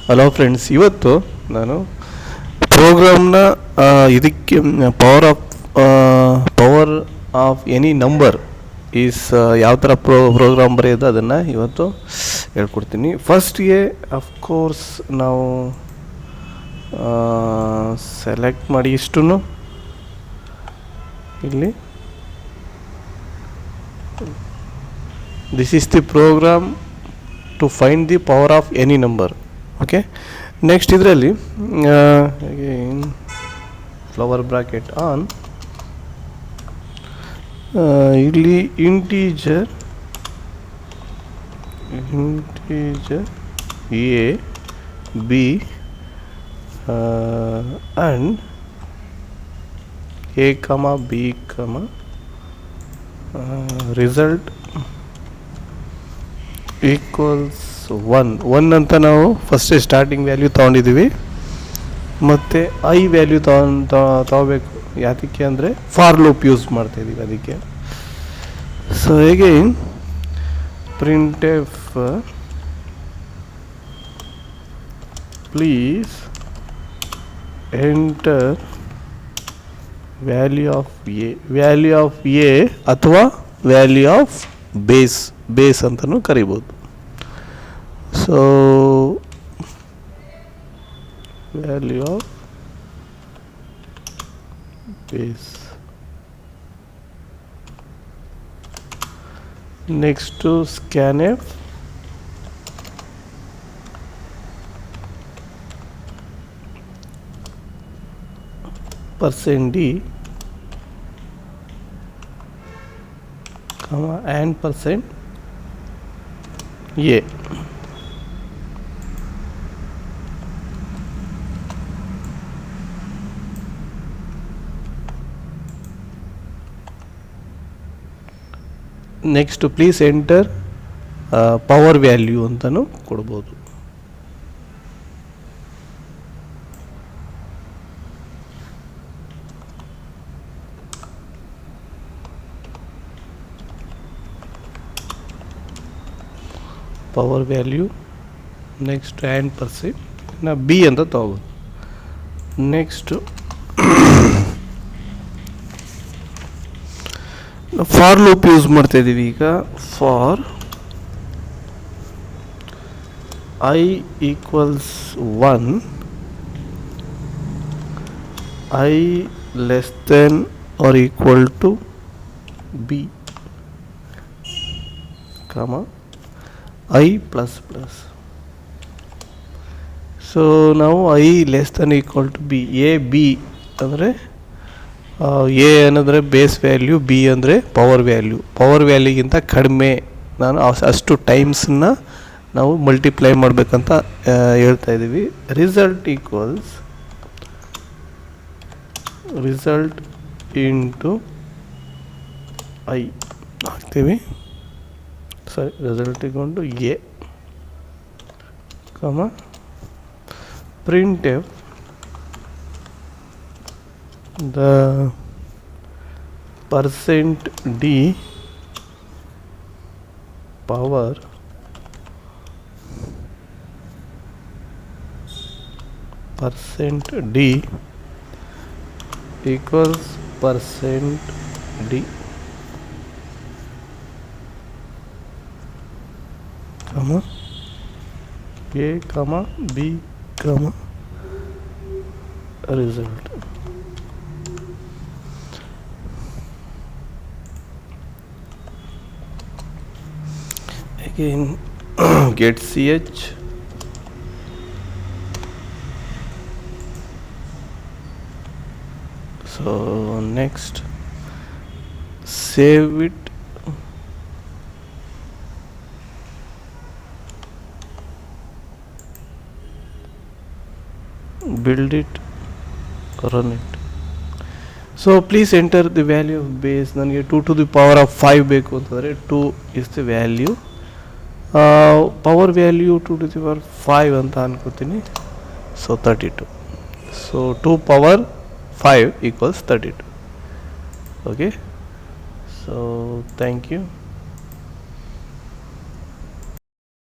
Hello friends, ಇವತ್ತು ನಾನು ಪ್ರೋಗ್ರಾಮ್ನ ಇದಕ್ಕೆ power of any number is ಯಾವ ಥರ ಪ್ರೋಗ್ರಾಮ್ ಬರೆಯೋದು ಅದನ್ನು ಇವತ್ತು ಹೇಳ್ಕೊಡ್ತೀನಿ. ಫಸ್ಟ್ಗೆ ಅಫ್ಕೋರ್ಸ್ ನಾವು ಸೆಲೆಕ್ಟ್ ಮಾಡಿ ಇಷ್ಟು ಇಲ್ಲಿ this is the program to find the power of any number. Okay, next ಇದರಲ್ಲಿ ಫ್ಲವರ್ ಬ್ರಾಕೆಟ್ ಆನ್, ಇಲ್ಲಿ integer A B and A comma B comma result equals 1 ಅಂತ ನಾವು ಫಸ್ಟೇ ಸ್ಟಾರ್ಟಿಂಗ್ ವ್ಯಾಲ್ಯೂ ತೊಗೊಂಡಿದ್ದೀವಿ. ಮತ್ತು ಐ ವ್ಯಾಲ್ಯೂ ತಗೋಬೇಕು. ಯಾತಕ್ಕೆ ಅಂದರೆ ಫಾರ್ ಲೂಪ್ ಯೂಸ್ ಮಾಡ್ತಾಯಿದ್ದೀವಿ ಅದಕ್ಕೆ. ಸೊ ಹೇಗೆ print F please enter value of A ಅಥವಾ ವ್ಯಾಲ್ಯೂ ಆಫ್ ಬೇಸ್ ಅಂತಲೂ ಕರಿಬೋದು. So value of base. Next scan f %d and %a. Next please enter power value ಅಂತಲೂ ಕೊಡ್ಬೋದು. Power value next and % B ಅಂತ ತಗೋಬೋದು. ನೆಕ್ಸ್ಟು ಫಾರ್ ಲೂಪ್ ಯೂಸ್ ಮಾಡ್ತಾ ಇದ್ದೀವಿ. ಈಗ for I equals 1, I less than or equal to B comma I plus plus. So ನಾವು I less than equal to B, A B ಅಂದರೆ A ಅನ್ನೋದ್ರೆ base value, B ಅಂದರೆ power ವ್ಯಾಲ್ಯೂಗಿಂತ ಕಡಿಮೆ ನಾನು ಅಷ್ಟು ಟೈಮ್ಸನ್ನ ನಾವು ಮಲ್ಟಿಪ್ಲೈ ಮಾಡಬೇಕಂತ ಹೇಳ್ತಾ ಇದ್ದೀವಿ. ರಿಸಲ್ಟ್ ಇಂಟು ಐ ಹಾಕ್ತೀವಿ. ಸರಿ, ರಿಸಲ್ಟ್ ಇಕ್ಕೊಂಡು ಎ ಕಮ print F the %d power %d equals %d comma a comma b comma result. Again get ch, so next save it, build it, run it. So please enter the value of base. ನನಗೆ 2 to the power of 5 ಬೇಕು ಅಂತಂದರೆ 2 is the value. Power value 2 to the power 5 ಅಂತ ಅನ್ಕೋತೀನಿ. So 32. So 2 power 5 equals 32. Okay, so thank you.